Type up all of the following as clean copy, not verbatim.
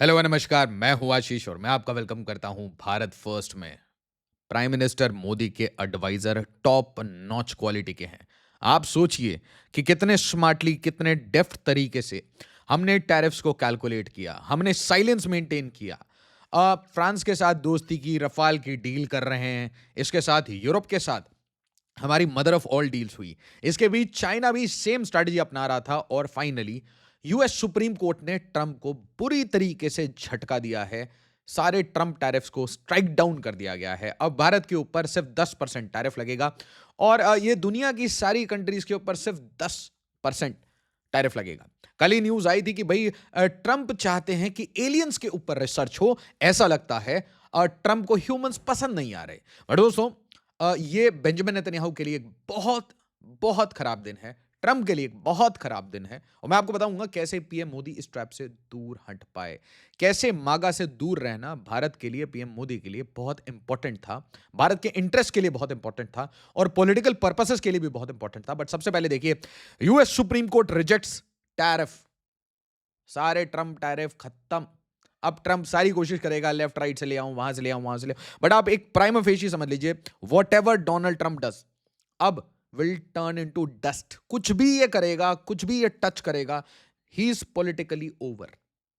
Hello नमस्कार, मैं हूँ आशीष और मैं आपका वेलकम करता हूँ भारत फर्स्ट में। प्राइम मिनिस्टर मोदी के एडवाइजर टॉप नॉच क्वालिटी के हैं। आप सोचिए कि कितने स्मार्टली, कितने डेफ्ट तरीके से हमने टैरिफ्स को कैलकुलेट किया, हमने साइलेंस मेंटेन किया। फ्रांस के साथ दोस्ती की, रफाल की डील कर रहे हैं, इसके साथ यूरोप के साथ हमारी मदर ऑफ ऑल डील्स हुई। इसके बीच चाइना भी सेम स्ट्रैटेजी अपना रहा था और फाइनली यूएस सुप्रीम कोर्ट ने ट्रंप को बुरी तरीके से झटका दिया है। सारे ट्रंप टैरिफ्स को स्ट्राइक डाउन कर दिया गया है। अब भारत के ऊपर सिर्फ 10% टैरिफ लगेगा और ये दुनिया की सारी कंट्रीज के ऊपर सिर्फ 10% टैरिफ लगेगा। कल ही न्यूज आई थी कि भाई ट्रंप चाहते हैं कि एलियंस के ऊपर रिसर्च हो। ऐसा लगता है ट्रंप को ह्यूमंस पसंद नहीं आ रहे। बट दोस्तों, ये बेंजामिन नेतन्याहू के लिए एक बहुत बहुत खराब दिन है। ट्रंप के लिए एक बहुत खराब दिन है और मैं आपको बताऊंगा कैसे पीएम मोदी इस ट्रैप से दूर हट पाए। कैसे मागा से दूर रहना भारत के लिए, पीएम मोदी के लिए बहुत इंपॉर्टेंट था। भारत के इंटरेस्ट के लिए बहुत इंपॉर्टेंट था और पॉलिटिकल पर्पसेस के लिए भी बहुत इंपॉर्टेंट था। बट सबसे पहले देखिए, US supreme court rejects tariff. सारे ट्रंप टैरिफ खत्म। अब ट्रंप सारी कोशिश करेगा लेफ्ट राइट से ले आऊं, वहां से ले आऊं, वहां से ले आऊं। बट आप एक प्राइम फेशी समझ लीजिए, what ever Donald Trump does अब विल टर्न इनटू डस्ट। कुछ भी ये करेगा, कुछ भी ये टच करेगा, ही इज पॉलिटिकली ओवर।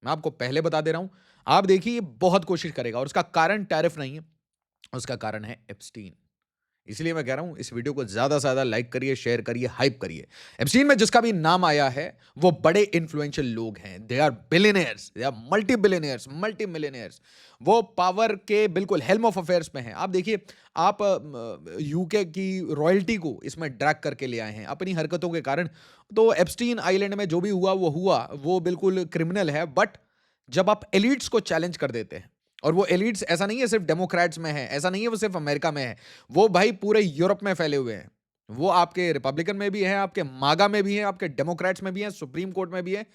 मैं आपको पहले बता दे रहा हूं। आप देखिए, ये बहुत कोशिश करेगा और उसका कारण टैरिफ नहीं है, उसका कारण है एप्स्टीन। इसलिए मैं कह रहा हूं, इस वीडियो को ज्यादा से ज्यादा लाइक करिए, शेयर करिए, हाइप करिए। एप्स्टीन में जिसका भी नाम आया है वो बड़े इन्फ्लुएंशियल लोग हैं। They are billionaires, they are multi billionaires, multi millionaires. वो पावर के बिल्कुल हेल्म ऑफ अफेयर्स में हैं। आप देखिए, आप यूके की रॉयल्टी को इसमें ड्रैग करके ले आए हैं अपनी हरकतों के कारण। तो एप्स्टीन आइलैंड में जो भी हुआ वो बिल्कुल क्रिमिनल है। बट जब आप एलिट्स को चैलेंज कर देते हैं, और वो एलिट्स ऐसा नहीं है सिर्फ डेमोक्रेट्स में है, ऐसा नहीं है वो सिर्फ अमेरिका में है, वो भाई पूरे यूरोप में फैले हुए हैं। वो आपके रिपब्लिकन में भी है, आपके मागा में भी है, आपके डेमोक्रेट्स में भी है, सुप्रीम कोर्ट में भी है।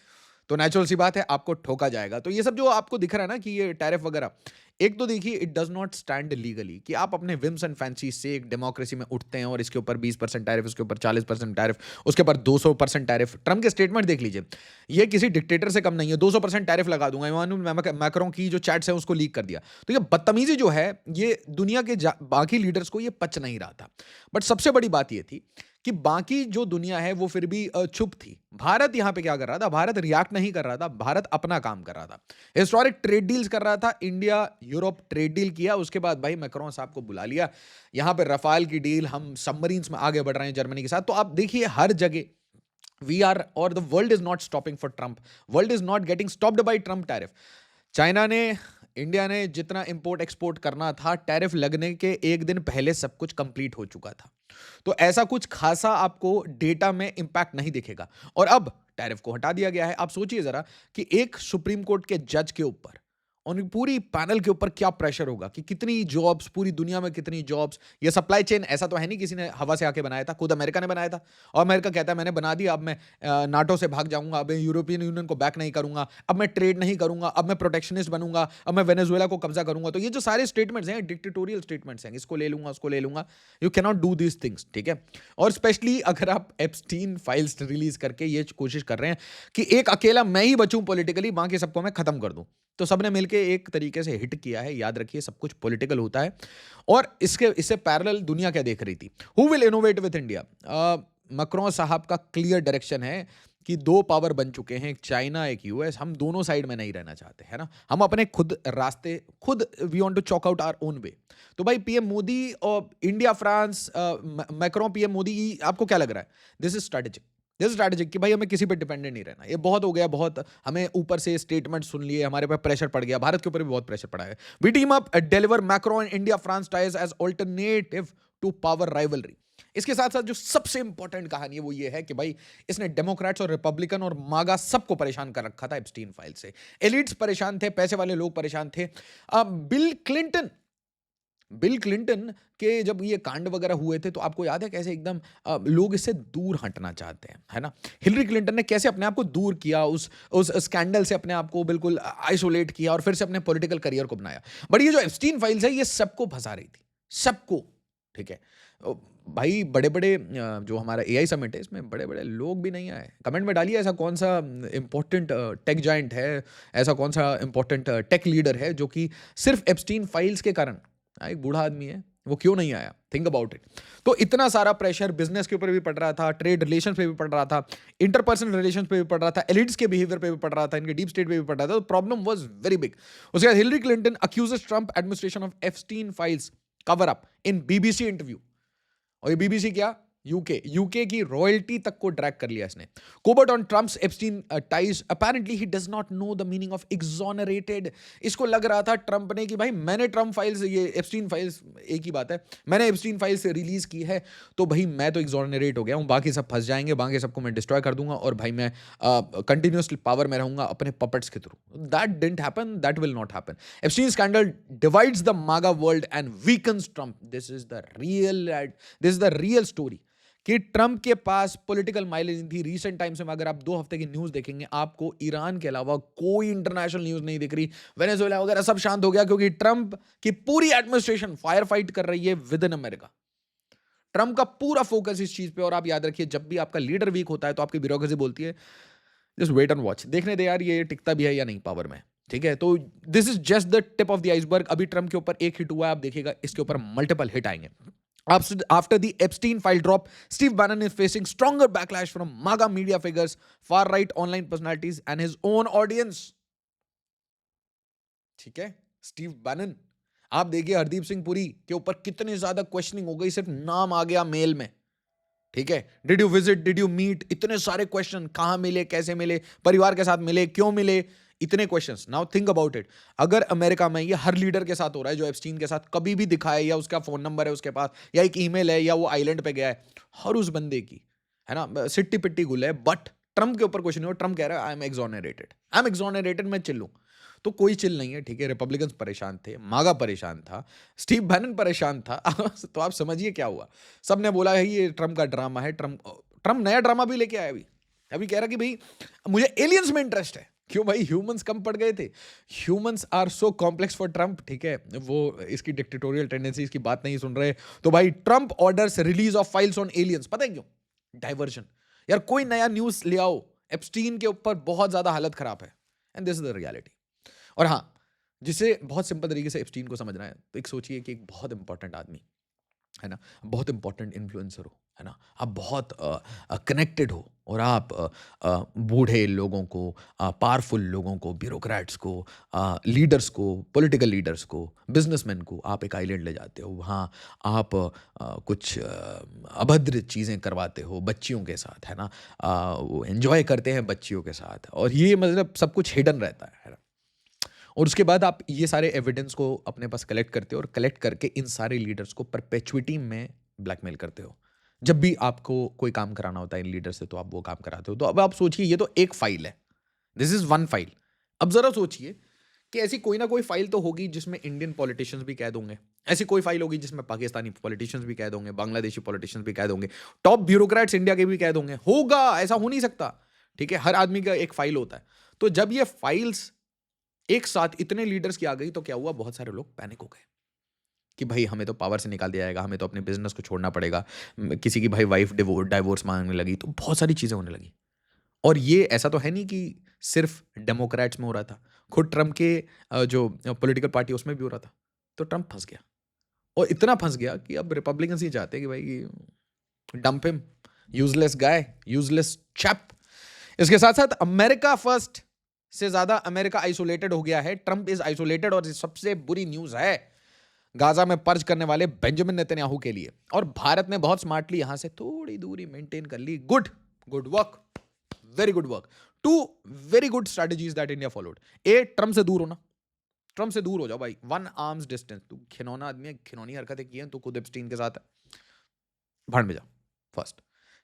तो नेचुरल सी बात है, आपको ठोका जाएगा। तो ये सब जो आपको दिख रहा है ना कि ये टैरिफ वगैरह, एक तो देखिए, it does not stand legally कि आप अपने विम्स एंड फैंसी से एक डेमोक्रेसी में उठते हैं और इसके ऊपर 20% टैरिफ, उसके ऊपर 40% टैरिफ, उसके ऊपर 200% टैरिफ। ट्रम्प के स्टेटमेंट देख लीजिए, ये किसी डिक्टेटर से कम नहीं है। 200% टैरिफ लगा दूंगा। इमानुएल मैक्रों की जो चैट्स है उसको लीक कर दिया। तो ये बदतमीजी जो है, ये दुनिया के बाकी लीडर्स को ये पच नहीं रहा था। बट सबसे बड़ी बात ये थी कि बाकी जो दुनिया है वो फिर भी चुप थी। भारत यहां पे क्या कर रहा था? भारत रिएक्ट नहीं कर रहा था, भारत अपना काम कर रहा था। हिस्टोरिक ट्रेड डील्स कर रहा था। इंडिया यूरोप ट्रेड डील किया, उसके बाद भाई मैक्रोन साहब को बुला लिया। यहां पे रफाल की डील, हम सबमरीन्स में आगे बढ़ रहे हैं जर्मनी के साथ। तो आप देखिए, हर जगह वी आर, और the world is not stopping for Trump. World is not getting stopped bye Trump tariff. China ने, इंडिया ने जितना इंपोर्ट एक्सपोर्ट करना था, टैरिफ लगने के एक दिन पहले सब कुछ कंप्लीट हो चुका था। तो ऐसा कुछ खासा आपको डेटा में इंपैक्ट नहीं दिखेगा। और अब टैरिफ को हटा दिया गया है। आप सोचिए जरा कि एक सुप्रीम कोर्ट के जज के ऊपर, उन पूरी पैनल के ऊपर क्या प्रेशर होगा कि कितनी जॉब्स, पूरी दुनिया में कितनी जॉब्स। ये सप्लाई चेन ऐसा तो है नहीं किसी ने हवा से आके बनाया था, खुद अमेरिका ने बनाया था। और अमेरिका कहता है मैंने बना दिया, अब मैं नाटो से भाग जाऊंगा, अब मैं यूरोपियन यूनियन को बैक नहीं करूंगा, अब मैं ट्रेड नहीं करूंगा, अब मैं प्रोटेक्शनिस्ट बनूंगा, अब मैं वेनेजुएला को कब्जा करूंगा। तो ये जो सारे स्टेटमेंट्स हैं, डिक्टेटोरियल स्टेटमेंट्स हैं, इसको ले लूंगा, उसको ले लूंगा। You can not do these things, ठीक है। और स्पेशली अगर आप एप्स्टीन फाइल्स रिलीज करके ये कोशिश कर रहे हैं कि एक अकेला मैं ही बचूं पॉलिटिकली, बाकी सबको मैं खत्म कर दूं, तो सबने मिलके एक तरीके से हिट किया है। याद रखिए, सब कुछ पॉलिटिकल होता है। और इससे पैरेलल दुनिया क्या देख रही थी? Who will innovate with India? Macron साहब का क्लियर डायरेक्शन है कि दो पावर बन चुके हैं, एक चाइना, एक यूएस। हम दोनों साइड में नहीं रहना चाहते, है ना। हम अपने खुद रास्ते, खुद we want to chalk out our own way. तो भाई पीएम मोदी और India France, Macron PM Modi, आपको क्या लग रहा है? This is strategic. This strategic कि भाई हमें किसी पे डिपेंडेंट नहीं रहना। ये बहुत हो गया, बहुत हमें ऊपर से स्टेटमेंट सुन लिए, हमारे पे प्रेशर पड़ गया। भारत के ऊपर भी बहुत प्रेशर पड़ा है। We team up, deliver Macron India France ties as alternative to power rivalry. इसके साथ साथ जो सबसे इंपॉर्टेंट कहानी है वो ये है कि भाई इसने डेमोक्रेट्स और रिपब्लिकन और मागा सबको परेशान कर रखा था एप्स्टीन फाइल से। एलिट्स परेशान थे, पैसे वाले लोग परेशान थे। बिल क्लिंटन, बिल क्लिंटन के जब ये कांड वगैरह हुए थे, तो आपको याद है कैसे एकदम लोग इससे दूर हटना चाहते हैं, है ना। हिलरी क्लिंटन ने कैसे अपने आप को दूर किया, उस स्कैंडल से अपने आप को बिल्कुल आइसोलेट किया और फिर से अपने पॉलिटिकल करियर को बनाया। बट ये जो एप्स्टीन फाइल्स है, ये सबको फंसा रही थी, सबको, ठीक है। अ, भाई बड़े-बड़े जो हमारा एआई समिट है इसमें बड़े-बड़े लोग भी नहीं आए। कमेंट में डालिए ऐसा कौन-सा इम्पोर्टेंट टेक जायंट है, ऐसा कौन-सा इम्पोर्टेंट टेक लीडर है जो कि सिर्फ़ एप्स्टीन फाइल्स के कारण एक बूढ़ा आदमी है, वो क्यों नहीं आया? Think about it. तो इतना सारा प्रेशर बिज़नेस के ऊपर भी पड़ रहा था, ट्रेड रिलेशंस पे भी पड़ रहा था, इंटरपर्सनल रिलेशंस पे भी पड़ रहा था, एलिट्स के बिहेवियर पे भी पड़ रहा था, इनके डीप स्टेट पे भी पड़ रहा था। तो प्रॉब्लम वाज़ वेरी बिग। उसके बाद Hillary Clinton accuses Trump administration of Epstein files cover up in BBC interview. और ये बीबीसी क्या? यूके। यूके की रॉयल्टी तक को ड्रैग कर लिया इसने। Colbert on Trump's Epstein ties apparently he does not know the meaning of exonerated. इसको लग रहा था ट्रम्प ने कि भाई मैंने ट्रम्प फाइल्स, ये एप्स्टीन फाइल्स एक ही बात है, मैंने एप्स्टीन फाइल्स रिलीज की है तो भाई मैं तो एक्सोनरेट हो गया हूं, बाकी सब फंस जाएंगे, बाकी सबको मैं डिस्ट्रॉय कर दूंगा और भाई मैं कंटिन्यूसली पावर में रहूंगा अपने पपेट्स के through. That didn't happen, that will not happen. Epstein scandal divides the MAGA world and weakens Trump. This is the real story कि ट्रंप के पास पॉलिटिकल माइलेज थी। रीसेंट टाइम्स में अगर आप 2 हफ्ते की न्यूज़ देखेंगे, आपको ईरान के अलावा कोई इंटरनेशनल न्यूज़ नहीं दिख रही। वेनेजुएला वगैरह सब शांत हो गया क्योंकि ट्रंप की पूरी एडमिनिस्ट्रेशन फायर फाइट कर रही है विद इन अमेरिका। ट्रंप का पूरा फोकस इस चीज पे। और आप याद रखिए, जब भी आपका लीडर वीक होता है तो आपकी ब्यूरोक्रेसी बोलती है जस्ट वेट एंड वॉच, देखने दे यार ये टिकता भी है या नहीं पावर में। ठीक है, तो this is just the tip of the iceberg. अभी ट्रंप के ऊपर एक हिट हुआ है, आप देखिएगा इसके ऊपर मल्टीपल हिट आएंगे। After the Epstein file drop, Steve Bannon is facing stronger backlash from MAGA media figures, far-right online personalities, and his own audience. ठीक है, स्टीव बैनन। आप देखिए हरदीप सिंह पुरी के ऊपर कितनी ज्यादा क्वेश्चनिंग हो गई, सिर्फ नाम आ गया मेल में। ठीक है, did you visit, did you meet, इतने सारे क्वेश्चन, कहां मिले, कैसे मिले, परिवार के साथ मिले, क्यों मिले, इतने questions. Now think about it, अगर अमेरिका में ये हर लीडर के साथ हो रहा है जो एप्स्टीन के साथ कभी भी दिखा है, या उसका फोन नंबर है उसके पास, या एक ईमेल है, या वो आइलैंड पे गया है, हर उस बंदे की है ना सिट्टी पिट्टी गुल है। बट ट्रंप के ऊपर कुछ नहीं हो। ट्रंप कह रहा है आई एम एक्सोनरेटेड, आई एम एक्सोनरेटेड, मैं चिल्लूं। तो कोई चिल नहीं है। ठीक है, रिपब्लिकन्स परेशान थे, मागा परेशान था, स्टीव बैनन परेशान था। तो आप समझिए क्या हुआ। सबने बोला है ये ट्रंप का ड्रामा है। ट्रंप नया ड्रामा भी लेके आया। अभी अभी कह रहा कि भाई मुझे एलियंस में इंटरेस्ट है। क्यों भाई, ह्यूमंस कम पड़ गए थे। Humans are so complex for Trump. ठीक है, वो इसकी डिक्टेटोरियल टेंडेंसीज की बात नहीं सुन रहे। तो भाई Trump orders release of files on aliens. पता है क्यों? डाइवर्जन। यार कोई नया न्यूज ले आओ, एप्स्टीन के ऊपर बहुत ज्यादा हालत खराब है, and this is the reality. और हाँ, जिसे बहुत सिंपल तरीके से एप्स्टीन को समझना है, तो एक सोचिए कि एक बहुत इंपॉर्टेंट आदमी है ना, बहुत इंपॉर्टेंट इन्फ्लुएंसर हो, है ना, आप बहुत कनेक्टेड हो, और आप बूढ़े लोगों को, पावरफुल लोगों को, ब्यूरोक्रेट्स को, लीडर्स को, पॉलिटिकल लीडर्स को, बिजनेसमैन को आप एक आइलैंड ले जाते हो। वहाँ आप कुछ अभद्र चीज़ें करवाते हो बच्चियों के साथ, है ना, वो एंजॉय करते हैं बच्चियों के साथ, और ये मतलब सब कुछ हिडन रहता है ना। और उसके बाद आप ये सारे एविडेंस को अपने पास कलेक्ट करते हो, और कलेक्ट करके इन सारे लीडर्स को परपेचुइटी में ब्लैकमेल करते हो। जब भी आपको कोई काम कराना होता है इन लीडर से, तो आप वो काम कराते हो। तो अब आप सोचिए, ये तो एक फाइल है, दिस इज वन फाइल। अब जरा सोचिए कि ऐसी कोई ना कोई फाइल तो होगी जिसमें इंडियन पॉलिटिशियंस भी कैद होंगे, ऐसी कोई फाइल होगी जिसमें पाकिस्तानी पॉलिटिशियंस भी कैद होंगे, बांग्लादेशी पॉलिटिशियंस भी कैद होंगे, टॉप ब्यूरोक्रेट्स इंडिया के भी कैद होंगे। होगा, ऐसा हो नहीं सकता। ठीक है, हर आदमी का एक फाइल होता है। तो जब ये फाइल्स एक साथ इतने लीडर्स की आ गई, तो क्या हुआ, बहुत सारे लोग पैनिक हो गए कि भाई हमें तो पावर से निकाल दिया जाएगा, हमें तो अपने बिजनेस को छोड़ना पड़ेगा। किसी की भाई वाइफ डाइवोर्स मांगने लगी, तो बहुत सारी चीजें होने लगी। और ये ऐसा तो है नहीं कि सिर्फ डेमोक्रेट्स में हो रहा था, खुद ट्रम्प के जो पॉलिटिकल पार्टी उसमें भी हो रहा था। तो ट्रम्प फंस गया, और इतना फंस गया कि अब रिपब्लिकन्स ही चाहते हैं कि भाई डंप हिम, यूजलेस गाय, यूजलेस चैप। इसके साथ साथ अमेरिका फर्स्ट से ज्यादा अमेरिका आइसोलेटेड हो गया है। ट्रंप इज आइसोलेटेड, और सबसे बुरी न्यूज है गाजा में पर्ज करने वाले बेंजामिन नेतन्याहू के लिए। और भारत ने बहुत स्मार्टली यहां से थोड़ी दूरी मेंटेन कर ली। Good work, very good work. 2 very good strategies that India followed. A, Trump से दूर होना। ट्रंप से दूर हो जाओ भाई, 1 आर्म्स डिस्टेंस। तू खिलौना आदमी है, खिलौनी हरकतें की हैं, तू खुद एप्स्टीन के साथ है, भाड़ में जाओ, first.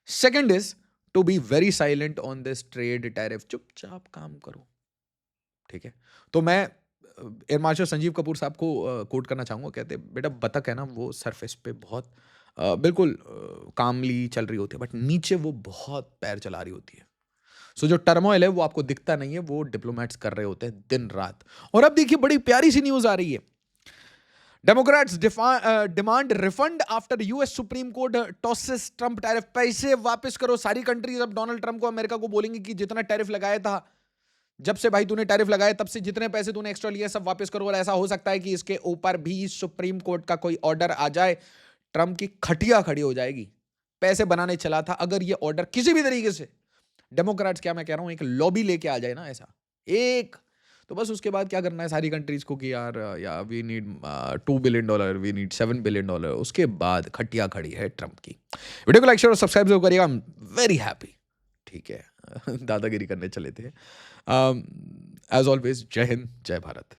Second is to be very silent on this trade tariff. चुपचाप काम करो। ठीक है, तो मैं एयर मार्शल संजीव कपूर साहब को कोट करना चाहूँगा। कहते बेटा, बतख है ना, वो सरफेस पे बहुत बिल्कुल कामली चल रही होती है, बट नीचे वो बहुत पैर चला रही होती है। सो जो टर्मोइल है वो आपको दिखता नहीं है, वो डिप्लोमेट्स कर रहे होते हैं दिन रात। और अब देखिए, बड़ी प्यारी सी न्यूज़ आ रही है। Democrats demand refund after US supreme court tosses Trump tariff. पैसे वापस करो। सारी कंट्रीज अब डोनाल्ड ट्रम्प को, अमेरिका को बोलेंगे कि जितना टैरिफ लगाया था, जब से भाई तूने टैरिफ लगाया तब से जितने पैसे तूने एक्स्ट्रा लिए सब वापस करो। और ऐसा हो सकता है कि इसके ऊपर भी सुप्रीम कोर्ट का कोई ऑर्डर आ जाए, ट्रम्प की खटिया खड़ी हो जाएगी। पैसे बनाने चला था, अगर ये ऑर्डर किसी भी तरीके से डेमोक्रेट्स, क्या मैं कह रहा हूं, एक लॉबी लेके आ जाए ना ऐसा एक, तो बस उसके बाद क्या करना है सारी कंट्रीज को कि यार या we need $2 billion, we need $7 billion. उसके बाद खटिया खड़ी है ट्रम्प की। वीडियो को लाइक शेयर और सब्सक्राइब जरूर करिएगा। I am very happy. ठीक है दादागिरी करने चले थे। एज ऑलवेज, जय हिंद, जय भारत।